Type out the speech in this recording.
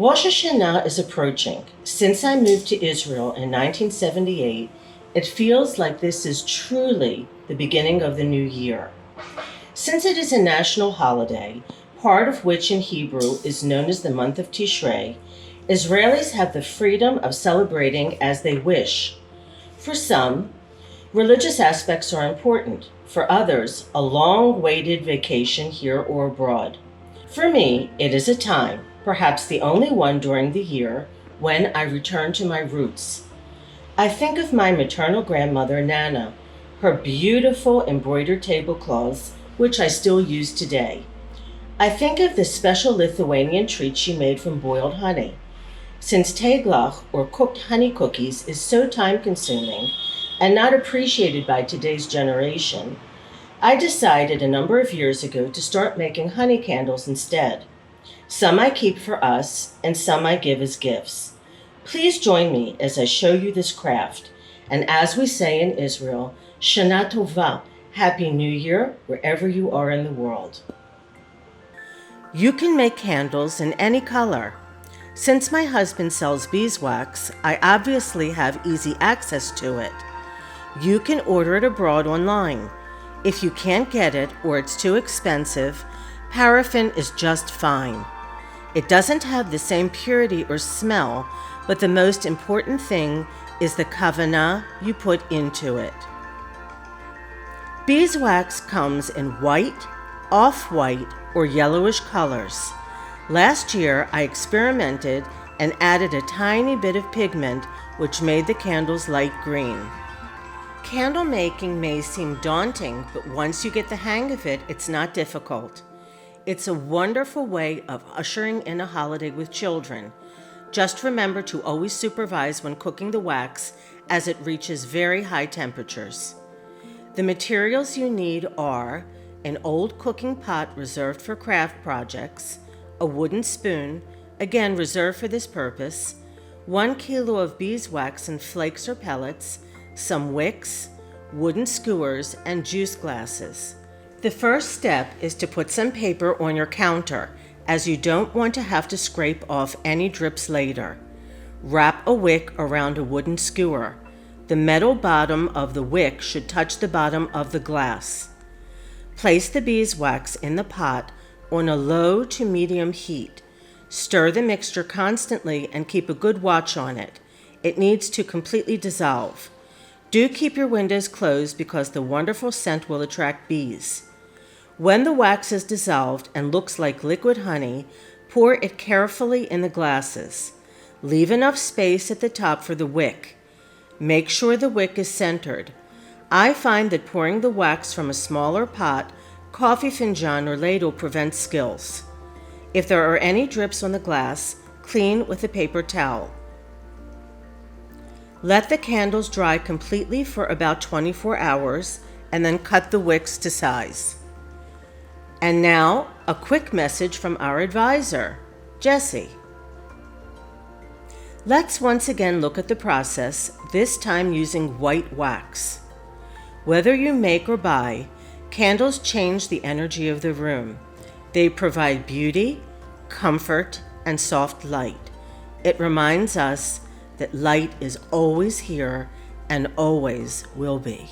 Rosh Hashanah is approaching. Since I moved to Israel in 1978, it feels like this is truly the beginning of the new year. Since it is a national holiday, part of which in Hebrew is known as the month of Tishrei, Israelis have the freedom of celebrating as they wish. For some, religious aspects are important. For others, a long-awaited vacation here or abroad. For me, it is a time, perhaps the only one during the year, when I return to my roots. I think of my maternal grandmother, Nana, her beautiful embroidered tablecloths, which I still use today. I think of the special Lithuanian treat she made from boiled honey. Since teglach, or cooked honey cookies, is so time-consuming and not appreciated by today's generation, I decided a number of years ago to start making honey candles instead. Some I keep for us, and some I give as gifts. Please join me as I show you this craft, and as we say in Israel, Shana Tova, Happy New Year, wherever you are in the world. You can make candles in any color. Since my husband sells beeswax, I obviously have easy access to it. You can order it abroad online. If you can't get it or it's too expensive, paraffin is just fine. It doesn't have the same purity or smell, but the most important thing is the kavanah you put into it. Beeswax comes in white, off-white, or yellowish colors. Last year, I experimented and added a tiny bit of pigment, which made the candles light green. Candle making may seem daunting, but once you get the hang of it, it's not difficult. It's a wonderful way of ushering in a holiday with children. Just remember to always supervise when cooking the wax, as it reaches very high temperatures. The materials you need are an old cooking pot reserved for craft projects, a wooden spoon, again reserved for this purpose, 1 kilo of beeswax in flakes or pellets, some wicks, wooden skewers, and juice glasses. The first step is to put some paper on your counter, as you don't want to have to scrape off any drips later. Wrap a wick around a wooden skewer. The metal bottom of the wick should touch the bottom of the glass. Place the beeswax in the pot on a low to medium heat. Stir the mixture constantly and keep a good watch on it. It needs to completely dissolve. Do keep your windows closed because the wonderful scent will attract bees. When the wax is dissolved and looks like liquid honey, pour it carefully in the glasses. Leave enough space at the top for the wick. Make sure the wick is centered. I find that pouring the wax from a smaller pot, coffee finjan, or ladle prevents spills. If there are any drips on the glass, clean with a paper towel. Let the candles dry completely for about 24 hours and then cut the wicks to size. And now, a quick message from our advisor, Jessie. Let's once again look at the process, this time using white wax. Whether you make or buy, candles change the energy of the room. They provide beauty, comfort, and soft light. It reminds us that light is always here and always will be.